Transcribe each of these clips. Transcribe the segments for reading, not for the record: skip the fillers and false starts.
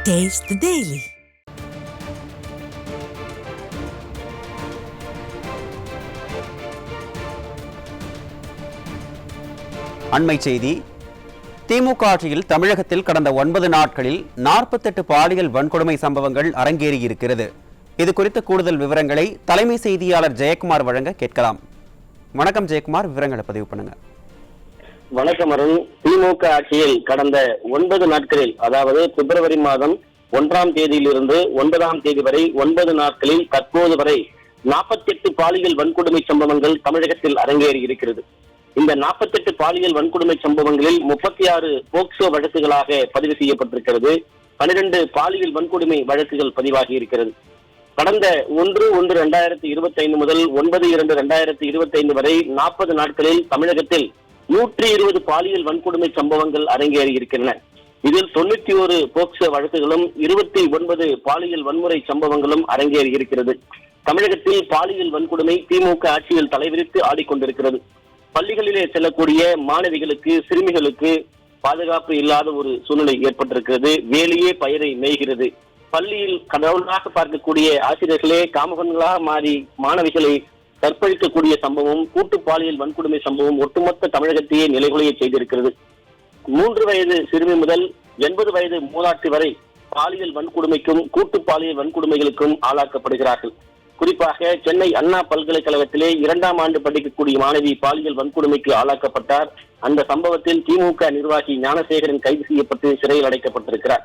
Taste the Daily. அண்மை செய்தி. திமுக ஆட்சியில் தமிழகத்தில் கடந்த 9 நாட்களில் 48 பாலியல் வன்கொடுமை சம்பவங்கள் அரங்கேறியிருக்கிறது. இது குறித்த கூடுதல் விவரங்களை தலைமை செய்தியாளர் ஜெயக்குமார் வழங்க கேட்கலாம். வணக்கம் ஜெயக்குமார், விவரங்களை பதிவு பண்ணுங்க. வணக்கம் அருண். திமுக ஆட்சியில் கடந்த 9 நாட்களில், அதாவது பிப்ரவரி மாதம் 1ஆம் தேதியிலிருந்து 9ஆம் தேதி வரை 9 நாட்களில் தற்போது வரை 48 பாலியல் வன்கொடுமை சம்பவங்கள் தமிழகத்தில் அரங்கேறி இருக்கிறது. இந்த 48 பாலியல் வன்கொடுமை சம்பவங்களில் 36 போக்சோ வழக்குகளாக பதிவு செய்யப்பட்டிருக்கிறது. 12 பாலியல் வன்கொடுமை வழக்குகள் பதிவாகி இருக்கிறது. கடந்த 1/1/2025 முதல் 9/2/2025 வரை 40 நாட்களில் தமிழகத்தில் 120 பாலியல் வன்கொடுமை சம்பவங்கள் அரங்கேறி இருக்கின்றன. இதில் 91 போக்சோ வழக்குகளும் 29 பாலியல் வன்முறை சம்பவங்களும் அரங்கேறி இருக்கிறது. தமிழகத்தில் பாலியல் வன்கொடுமை திமுக ஆட்சியில் தலைவிரித்து ஆடிக்கொண்டிருக்கிறது. பள்ளிகளிலே செல்லக்கூடிய மாணவிகளுக்கு, சிறுமிகளுக்கு பாதுகாப்பு இல்லாத ஒரு சூழ்நிலை ஏற்பட்டிருக்கிறது. வேலையே பயிரை மேய்கிறது. பள்ளியில் கடவுளாக பார்க்கக்கூடிய ஆசிரியர்களே காமகன்களாக மாறி மாணவிகளை கற்பழிக்கக்கூடிய சம்பவம், கூட்டு பாலியல் வன்கொடுமை சம்பவம் ஒட்டுமொத்த தமிழகத்தையே நிலைகுலைய செய்திருக்கிறது. 3 வயது சிறுமி முதல் 80 வயது மூதாட்டி வரை பாலியல் வன்கொடுமைக்கும் கூட்டு பாலியல் வன்கொடுமைகளுக்கும் ஆளாக்கப்படுகிறார்கள். குறிப்பாக சென்னை அண்ணா பல்கலைக்கழகத்திலே 2ஆம் ஆண்டு படிக்கக்கூடிய மாணவி பாலியல் வன்கொடுமைக்கு ஆளாக்கப்பட்டார். அந்த சம்பவத்தில் திமுக நிர்வாகி ஞானசேகரன் கைது செய்யப்பட்டு சிறையில் அடைக்கப்பட்டிருக்கிறார்.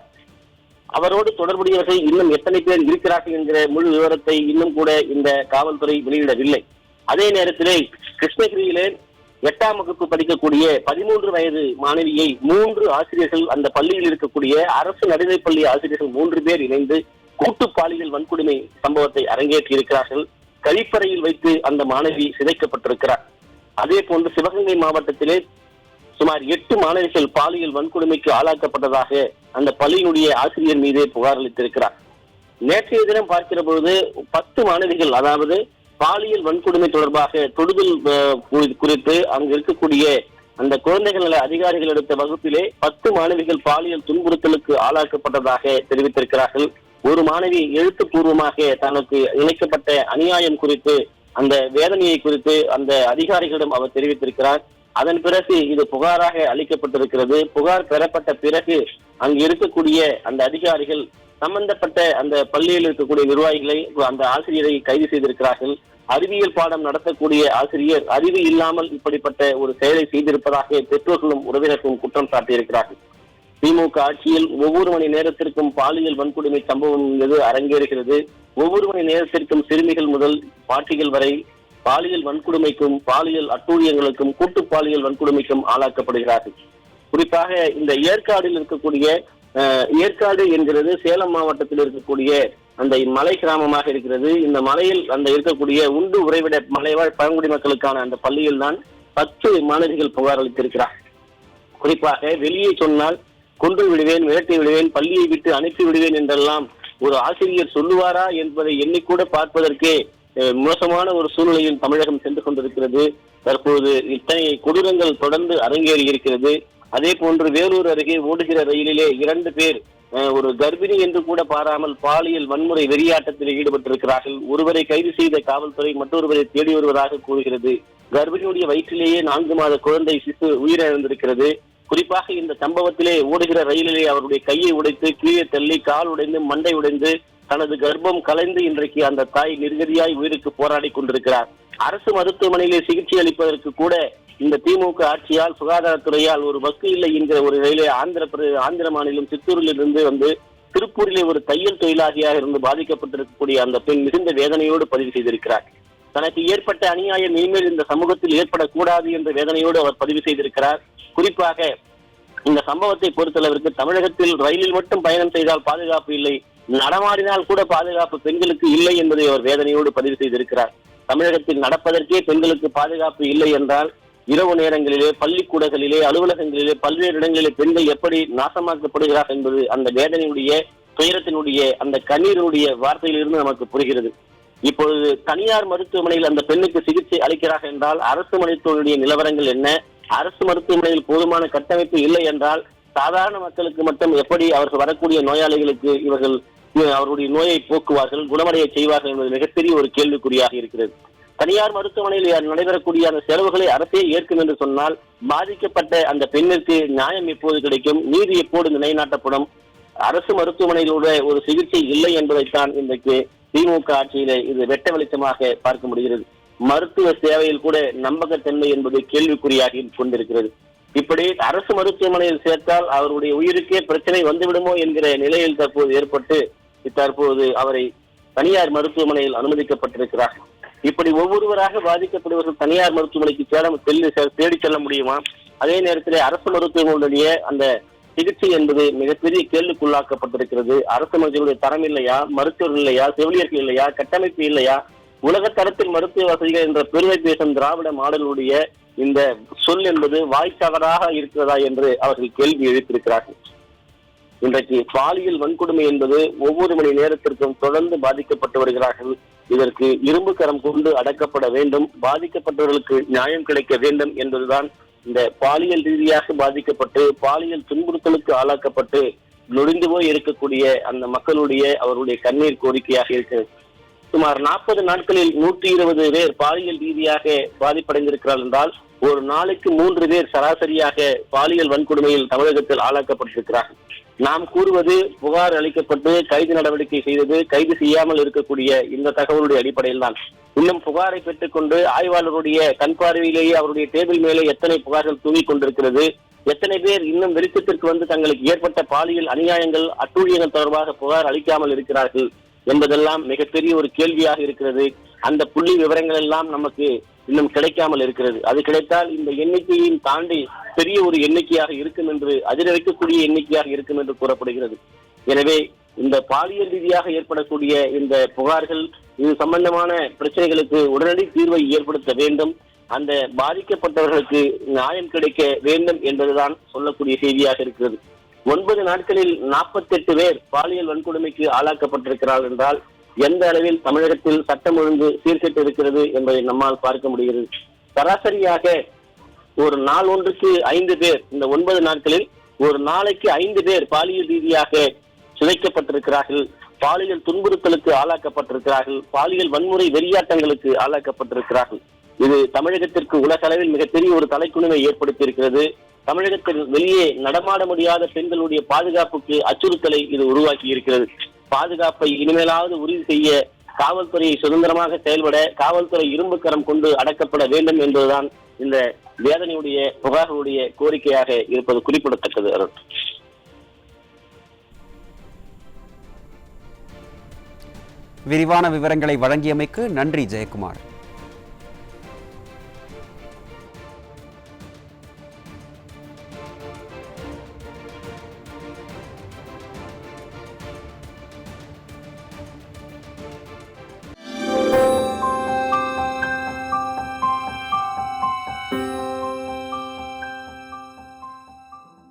அவரோடு தொடர்புடையவர்கள் இன்னும் எத்தனை பேர் இருக்கிறார்கள் என்கிற முழு விவரத்தை இன்னும் கூட இந்த காவல்துறை வெளியிடவில்லை. அதே நேரத்திலே கிருஷ்ணகிரியிலே 8ஆம் வகுப்பு படிக்கக்கூடிய 13 வயது மாணவியை 3 ஆசிரியர்கள், அந்த பள்ளியில் இருக்கக்கூடிய அரசு நடுநிலைப்பள்ளி ஆசிரியர்கள் 3 பேர் இணைந்து கூட்டு பாலியல் வன்கொடுமை சம்பவத்தை அரங்கேற்றி இருக்கிறார்கள். கழிப்பறையில் வைத்து அந்த மாணவி சிதைக்கப்பட்டிருக்கிறார். அதே போன்று சிவகங்கை மாவட்டத்திலே சுமார் 8 மாணவிகள் பாலியல் வன்கொடுமைக்கு ஆளாக்கப்பட்டதாக அந்த பள்ளியினுடைய ஆசிரியர் மீதே புகார் அளித்திருக்கிறார். நேற்றைய தினம் பார்க்கிற பொழுது 10 மாணவிகள், அதாவது பாலியல் வன்கொடுமை தொடர்பாக தொடுதல் குறித்து அங்கு இருக்கக்கூடிய அந்த குழந்தைகள் நல அதிகாரிகள் எடுத்த வகுப்பிலே 10 மாணவிகள் பாலியல் துன்புறுத்தலுக்கு ஆளாக்கப்பட்டதாக தெரிவித்திருக்கிறார்கள். ஒரு மாணவி எழுத்துப்பூர்வமாக தனக்கு இணைக்கப்பட்ட அநியாயம் குறித்து, அந்த வேதனையை குறித்து அந்த அதிகாரிகளிடம் அவர் தெரிவித்திருக்கிறார். அதன் பிறகு இது புகாராக அளிக்கப்பட்டிருக்கிறது. புகார் பெறப்பட்ட பிறகு அங்கு இருக்கக்கூடிய அந்த அதிகாரிகள் சம்பந்தப்பட்ட அந்த பள்ளியில் இருக்கக்கூடிய நிர்வாகிகளை, அந்த ஆசிரியரை கைது செய்திருக்கிறார்கள். அறிவியல் பாடம் நடத்தக்கூடிய ஆசிரியர் அறிவு இல்லாமல் இப்படிப்பட்ட ஒரு செயலை செய்திருப்பதாக பெற்றோர்களும் உறவினர்களும் குற்றம் சாட்டியிருக்கிறார்கள். திமுக ஆட்சியில் ஒவ்வொரு மணி நேரத்திற்கும் பாலியல் வன்கொடுமை சம்பவம் என்பது அரங்கேறுகிறது. ஒவ்வொரு மணி நேரத்திற்கும் சிறுமிகள் முதல் பாட்டிகள் வரை பாலியல் வன்கொடுமைக்கும் பாலியல் அட்டூழியங்களுக்கும் கூட்டு பாலியல் வன்கொடுமைக்கும் ஆளாக்கப்படுகிறார்கள். குறிப்பாக இந்த ஏற்காடில் இருக்கக்கூடிய ஏற்காடு என்கிறது சேலம் மாவட்டத்தில் இருக்கக்கூடிய அந்த மலை கிராமமாக இருக்கிறது. இந்த மலையில் அந்த இருக்கக்கூடிய உண்டு உறைவிட மலைவாழ் பழங்குடி மக்களுக்கான அந்த பள்ளியில் தான் 10 மாணவிகள் புகார் அளித்திருக்கிறார். குறிப்பாக வெளியே சொன்னால் கொன்று விடுவேன், விரட்டி விடுவேன், பள்ளியை விட்டு அனுப்பி விடுவேன் என்றெல்லாம் ஒரு ஆசிரியர் சொல்லுவாரா என்பதை எண்ணிக்கூட பார்ப்பதற்கே மோசமான ஒரு சூழ்நிலையில் தமிழகம் சென்று கொண்டிருக்கிறது. தற்போது இத்தனை கொடூரங்கள் தொடர்ந்து அரங்கேறி இருக்கிறது. அதே போன்று வேலூர் அருகே ஓடுகிற ரயிலிலே 2 பேர் ஒரு கர்ப்பிணி என்று கூட பாராமல் பாலியல் வன்முறை வெறியாட்டத்தில் ஈடுபட்டிருக்கிறார்கள். ஒருவரை கைது செய்த காவல்துறை மற்றொருவரை தேடி வருவதாக கூறுகிறது. கர்ப்பிணியுடைய வயிற்றிலேயே 4 மாத குழந்தை சிசு உயிரிழந்திருக்கிறது. குறிப்பாக இந்த சம்பவத்திலே ஓடுகிற ரயிலிலே அவருடைய கையை உடைத்து கீழே தள்ளி கால் உடைந்து மண்டை உடைந்து தனது கர்ப்பம் கலைந்து இன்றைக்கு அந்த தாய் நிர்கதியாய் உயிருக்கு போராடி கொண்டிருக்கிறார். அரசு மருத்துவமனையிலே சிகிச்சை அளிப்பதற்கு கூட இந்த திமுக ஆட்சியால், சுகாதாரத்துறையால் ஒரு பஸ் இல்லை என்கிற ஒரு ரயிலே ஆந்திர மாநிலம் சித்தூரில் இருந்து வந்து திருப்பூரிலே ஒரு தையல் தொழிலாளியாக இருந்து பாதிக்கப்பட்டிருக்கக்கூடிய அந்த பெண் மிகுந்த வேதனையோடு பதிவு செய்திருக்கிறார். தனக்கு ஏற்பட்ட அநியாயம் இனிமேல் இந்த சமூகத்தில் ஏற்படக்கூடாது என்ற வேதனையோடு அவர் பதிவு செய்திருக்கிறார். குறிப்பாக இந்த சம்பவத்தை பொறுத்தளவிற்கு தமிழகத்தில் ரயிலில் மட்டும் பயணம் செய்தால் பாதுகாப்பு இல்லை, நடமாடினால் கூட பாதுகாப்பு பெண்களுக்கு இல்லை என்பதை அவர் வேதனையோடு பதிவு செய்திருக்கிறார். தமிழகத்தில் நடப்பதற்கே பெண்களுக்கு பாதுகாப்பு இல்லை என்றால் இரவு நேரங்களிலே, பள்ளிக்கூடங்களிலே, அலுவலகங்களிலே, பல்வேறு இடங்களிலே பெண்கள் எப்படி நாசமாக்கப்படுகிறார்கள் என்பது அந்த வேதனையுடைய, துயரத்தினுடைய, அந்த கண்ணீரினுடைய வார்த்தையிலிருந்து நமக்கு புரிகிறது. இப்பொழுது தனியார் மருத்துவமனையில் அந்த பெண்ணுக்கு சிகிச்சை அளிக்கிறார்கள் என்றால் அரசு மருத்துவமனையுடைய நிலவரங்கள் என்ன? அரசு மருத்துவமனையில் போதுமான கட்டமைப்பு இல்லை என்றால் சாதாரண மக்களுக்கு மட்டும் எப்படி அவர்கள் வரக்கூடிய நோயாளிகளுக்கு இவர்கள் அவருடைய நோயை போக்குவார்கள், குணமடைய செய்வார்கள் என்பது மிகப்பெரிய ஒரு கேள்விக்குறியாக இருக்கிறது. தனியார் மருத்துவமனையில் நடைபெறக்கூடிய அந்த செலவுகளை அரசே ஏற்கும் என்று சொன்னால் பாதிக்கப்பட்ட அந்த பெண்ணிற்கு நியாயம் எப்போது கிடைக்கும், நீதி எப்போது நிலைநாட்டப்படும்? அரசு மருத்துவமனையிலுடைய ஒரு சிகிச்சை இல்லை என்பதைத்தான் இன்றைக்கு திமுக ஆட்சியில இது வெட்ட வெளிச்சமாக பார்க்க முடிகிறது. மருத்துவ சேவையில் கூட நம்பகத்தன்மை என்பது கேள்விக்குறியாகி கொண்டிருக்கிறது. இப்படி அரசு மருத்துவமனையில் சேர்த்தால் அவருடைய உயிருக்கே பிரச்சனை வந்துவிடுமோ என்கிற நிலையில் தற்போது அவரை தனியார் மருத்துவமனையில் அனுமதிக்கப்பட்டிருக்கிறார். இப்படி ஒவ்வொருவராக பாதிக்கப்படுவர்கள் தனியார் மருத்துவமனைக்கு தேடி செல்ல முடியுமா? அதே நேரத்தில் அரசு மருத்துவமனையுடைய அந்த சிகிச்சை என்பது மிகப்பெரிய கேள்விக்குள்ளாக்கப்பட்டிருக்கிறது. அரசு மருத்துவருடைய தரம் இல்லையா, மருத்துவர்கள் இல்லையா, செவிலியர்கள் இல்லையா, கட்டமைப்பு இல்லையா, உலக தரத்தில் மருத்துவ வசதிகள் என்ற பெருமை பேசும் திராவிட மாடலுடைய இந்த சொல் என்பது வாய்த்தவராக இருக்கிறதா என்று அவர்கள் கேள்வி எழுப்பியிருக்கிறார்கள். இன்றைக்கு பாலியல் வன்கொடுமை என்பது ஒவ்வொரு மணி நேரத்திற்கும் தொடர்ந்து பாதிக்கப்பட்டு வருகிறார்கள். இதற்கு இரும்பு கரம் கொண்டு அடக்கப்பட வேண்டும், பாதிக்கப்பட்டவர்களுக்கு நியாயம் கிடைக்க வேண்டும் என்பதுதான் இந்த பாலியல் ரீதியாக பாதிக்கப்பட்டு பாலியல் துன்புறுத்தலுக்கு ஆளாக்கப்பட்டு நொடிந்து போய் இருக்கக்கூடிய அந்த மக்களுடைய அவருடைய கண்ணீர் கோரிக்கையாக இருக்கிறது. சுமார் 40 நாட்களில் 120 பேர் பாலியல் ரீதியாக பாதிப்படைந்திருக்கிறார்கள் என்றால் ஒரு நாளைக்கு 3 பேர் சராசரியாக பாலியல் வன்கொடுமையில் தமிழகத்தில் ஆளாக்கப்பட்டிருக்கிறார்கள். நாம் கூறுவது புகார் அளிக்கப்பட்டு கைது நடவடிக்கை செய்தது, கைது செய்யாமல் இருக்கக்கூடிய இந்த தகவலுடைய அடிப்படையில் தான். இன்னும் புகாரை பெற்றுக்கொண்டு ஆய்வாளருடைய கண் பார்வையிலேயே அவருடைய டேபிள் மேலே எத்தனை புகார்கள் தூங்கிக் கொண்டிருக்கிறது, எத்தனை பேர் இன்னும் வெளிச்சத்திற்கு வந்து தங்களுக்கு ஏற்பட்ட பாலியல் அநியாயங்கள் அட்டூழியங்கள் தொடர்பாக புகார் அளிக்காமல் இருக்கிறார்கள் என்பதெல்லாம் மிகப்பெரிய ஒரு கேள்வியாக இருக்கிறது. அந்த புள்ளி விவரங்கள் எல்லாம் நமக்கு இன்னும் கிடைக்காமல் இருக்கிறது. அது கிடைத்தால் இந்த எண்ணிக்கையும் தாண்டி பெரிய ஒரு எண்ணிக்கையாக இருக்கும் என்று, அதிர வைக்கக்கூடிய எண்ணிக்கையாக இருக்கும் என்று கூறப்படுகிறது. எனவே இந்த பாலியல் ரீதியாக ஏற்படக்கூடிய இந்த புகார்கள், இது சம்பந்தமான பிரச்சனைகளுக்கு உடனடி தீர்வை ஏற்படுத்த வேண்டும், அந்த பாதிக்கப்பட்டவர்களுக்கு நியாயம் கிடைக்க வேண்டும் என்பதுதான் சொல்லக்கூடிய செய்தியாக இருக்கிறது. 9 நாட்களில் 48 பேர் பாலியல் வன்கொடுமைக்கு ஆளாக்கப்பட்டிருக்கிறார்கள் என்றால் எந்த அளவில் தமிழகத்தில் சட்டம் ஒழுங்கு சீர்கெட்டு இருக்கிறது என்பதை நம்மால் பார்க்க முடிகிறது. சராசரியாக ஒரு நாள் ஒன்றுக்கு 5 பேர், இந்த 9 நாட்களில் ஒரு நாளைக்கு 5 பேர் பாலியல் ரீதியாக சிதைக்கப்பட்டிருக்கிறார்கள், பாலியல் துன்புறுத்தலுக்கு ஆளாக்கப்பட்டிருக்கிறார்கள், பாலியல் வன்முறை வெறியாட்டங்களுக்கு ஆளாக்கப்பட்டிருக்கிறார்கள். இது தமிழகத்திற்கு உலக அளவில் மிகப்பெரிய ஒரு தலைக்குனிவை ஏற்படுத்தி இருக்கிறது. தமிழகத்தில் வெளியே நடமாட முடியாத பெண்களுடைய பாதுகாப்புக்கு அச்சுறுத்தலை இது உருவாக்கி இருக்கிறது. பாதுகாப்பை இனிமேலாவது உறுதி செய்ய காவல்துறையை சுதந்திரமாக செயல்பட காவல்துறை இரும்பு கரம் கொண்டு அடக்கப்பட வேண்டும் என்பதுதான் இந்த வேதனையுடைய புகார்களுடைய கோரிக்கையாக இருப்பது குறிப்பிடத்தக்கது. அருண், விரிவான விவரங்களை வழங்கியமைக்கு நன்றி ஜெயக்குமார்.